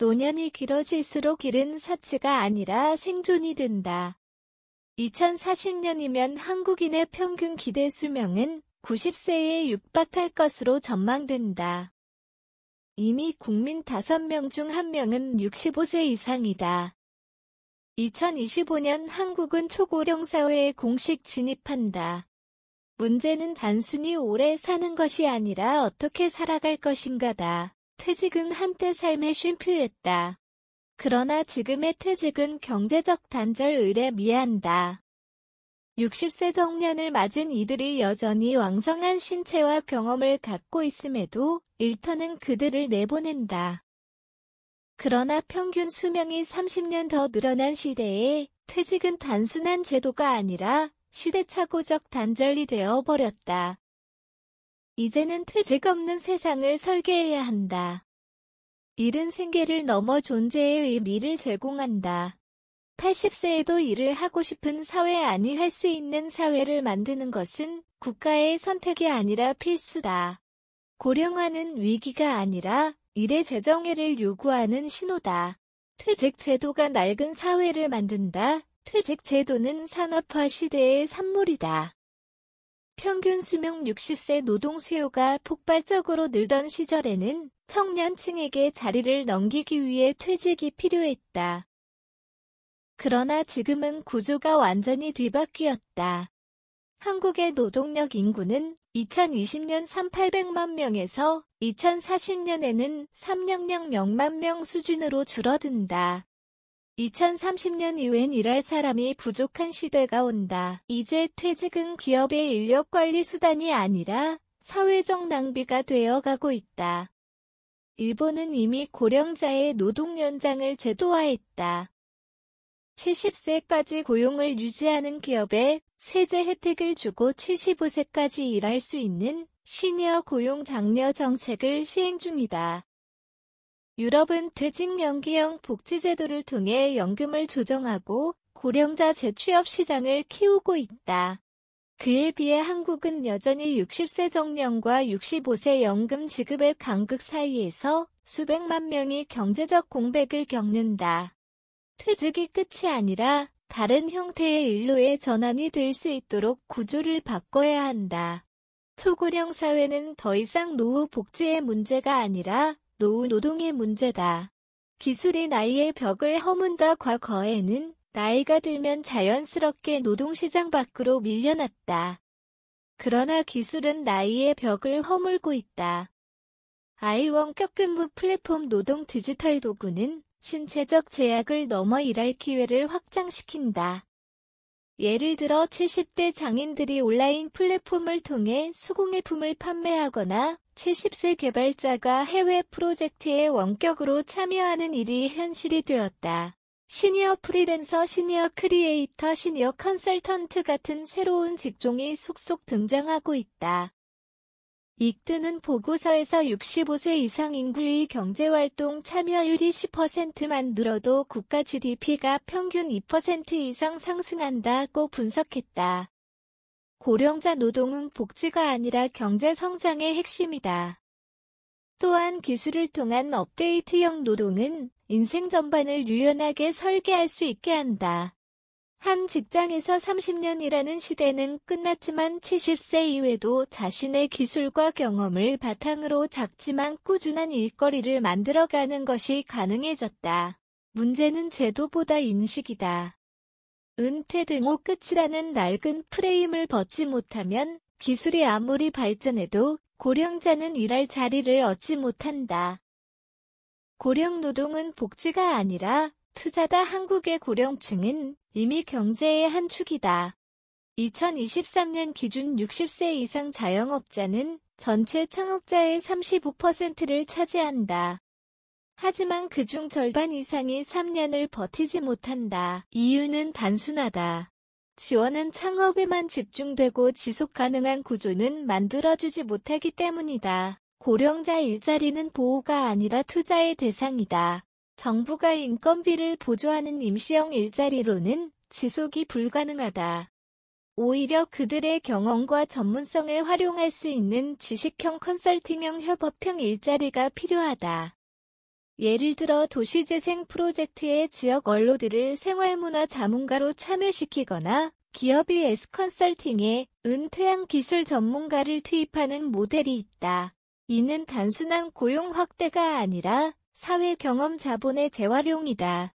노년이 길어질수록 일은 사치가 아니라 생존이 된다. 2040년이면 한국인의 평균 기대 수명은 90세에 육박할 것으로 전망된다. 이미 국민 5명 중 1명은 65세 이상이다. 2025년 한국은 초고령 사회에 공식 진입한다. 문제는 단순히 오래 사는 것이 아니라 어떻게 살아갈 것인가다. 퇴직은 한때 삶의 쉼표였다. 그러나 지금의 퇴직은 경제적 단절을 미해한다. 60세 정년을 맞은 이들이 여전히 왕성한 신체와 경험을 갖고 있음에도 일터는 그들을 내보낸다. 그러나 평균 수명이 30년 더 늘어난 시대에 퇴직은 단순한 제도가 아니라 시대착오적 단절이 되어버렸다. 이제는 퇴직 없는 세상을 설계해야 한다. 일은 생계를 넘어 존재의 의미를 제공한다. 80세에도 일을 하고 싶은 사회 아니 할 수 있는 사회를 만드는 것은 국가의 선택이 아니라 필수다. 고령화는 위기가 아니라 일의 재정의를 요구하는 신호다. 퇴직 제도가 낡은 사회를 만든다. 퇴직 제도는 산업화 시대의 산물이다. 평균 수명 60세 노동 수요가 폭발적으로 늘던 시절에는 청년층에게 자리를 넘기기 위해 퇴직이 필요했다. 그러나 지금은 구조가 완전히 뒤바뀌었다. 한국의 노동력 인구는 2020년 3,800만 명에서 2040년에는 3,000만 명 수준으로 줄어든다. 2030년 이후엔 일할 사람이 부족한 시대가 온다. 이제 퇴직은 기업의 인력관리 수단이 아니라 사회적 낭비가 되어가고 있다. 일본은 이미 고령자의 노동 연장을 제도화했다. 70세까지 고용을 유지하는 기업에 세제 혜택을 주고 75세까지 일할 수 있는 시니어 고용 장려 정책을 시행 중이다. 유럽은 퇴직 연기형 복지제도를 통해 연금을 조정하고 고령자 재취업 시장을 키우고 있다. 그에 비해 한국은 여전히 60세 정년과 65세 연금 지급의 간극 사이에서 수백만 명이 경제적 공백을 겪는다. 퇴직이 끝이 아니라 다른 형태의 일로의 전환이 될 수 있도록 구조를 바꿔야 한다. 초고령 사회는 더 이상 노후 복지의 문제가 아니라 노후 노동의 문제다. 기술이 나이의 벽을 허문다. 과거에는 나이가 들면 자연스럽게 노동시장 밖으로 밀려났다. 그러나 기술은 나이의 벽을 허물고 있다. 원격 근무 플랫폼 노동 디지털 도구는 신체적 제약을 넘어 일할 기회를 확장시킨다. 예를 들어 70대 장인들이 온라인 플랫폼을 통해 수공예품을 판매하거나 70세 개발자가 해외 프로젝트에 원격으로 참여하는 일이 현실이 되었다. 시니어 프리랜서, 시니어 크리에이터, 시니어 컨설턴트 같은 새로운 직종이 속속 등장하고 있다. 익드는 보고서에서 65세 이상 인구의 경제활동 참여율이 10%만 늘어도 국가 GDP가 평균 2% 이상 상승한다고 분석했다. 고령자 노동은 복지가 아니라 경제 성장의 핵심이다. 또한 기술을 통한 업데이트형 노동은 인생 전반을 유연하게 설계할 수 있게 한다. 한 직장에서 30년 일하는 시대는 끝났지만 70세 이후에도 자신의 기술과 경험을 바탕으로 작지만 꾸준한 일거리를 만들어가는 것이 가능해졌다. 문제는 제도보다 인식이다. 은퇴 등호 끝이라는 낡은 프레임을 벗지 못하면 기술이 아무리 발전해도 고령자는 일할 자리를 얻지 못한다. 고령 노동은 복지가 아니라 투자다. 한국의 고령층은 이미 경제의 한 축이다. 2023년 기준 60세 이상 자영업자는 전체 창업자의 35%를 차지한다. 하지만 그중 절반 이상이 3년을 버티지 못한다. 이유는 단순하다. 지원은 창업에만 집중되고 지속 가능한 구조는 만들어주지 못하기 때문이다. 고령자 일자리는 보호가 아니라 투자의 대상이다. 정부가 인건비를 보조하는 임시형 일자리로는 지속이 불가능하다. 오히려 그들의 경험과 전문성을 활용할 수 있는 지식형 컨설팅형 협업형 일자리가 필요하다. 예를 들어 도시재생 프로젝트에 지역 원로들을 생활문화 자문가로 참여시키거나 기업이 S컨설팅에 은퇴한 기술 전문가를 투입하는 모델이 있다. 이는 단순한 고용 확대가 아니라 사회 경험 자본의 재활용이다.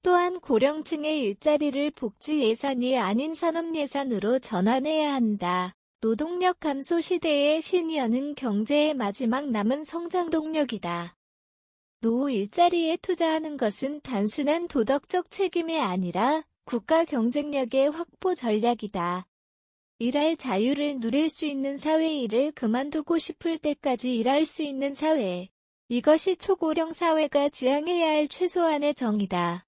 또한 고령층의 일자리를 복지 예산이 아닌 산업 예산으로 전환해야 한다. 노동력 감소 시대의 시니어는 경제의 마지막 남은 성장 동력이다. 노후 일자리에 투자하는 것은 단순한 도덕적 책임이 아니라 국가 경쟁력의 확보 전략이다. 일할 자유를 누릴 수 있는 사회, 일을 그만두고 싶을 때까지 일할 수 있는 사회. 이것이 초고령 사회가 지향해야 할 최소한의 정의다.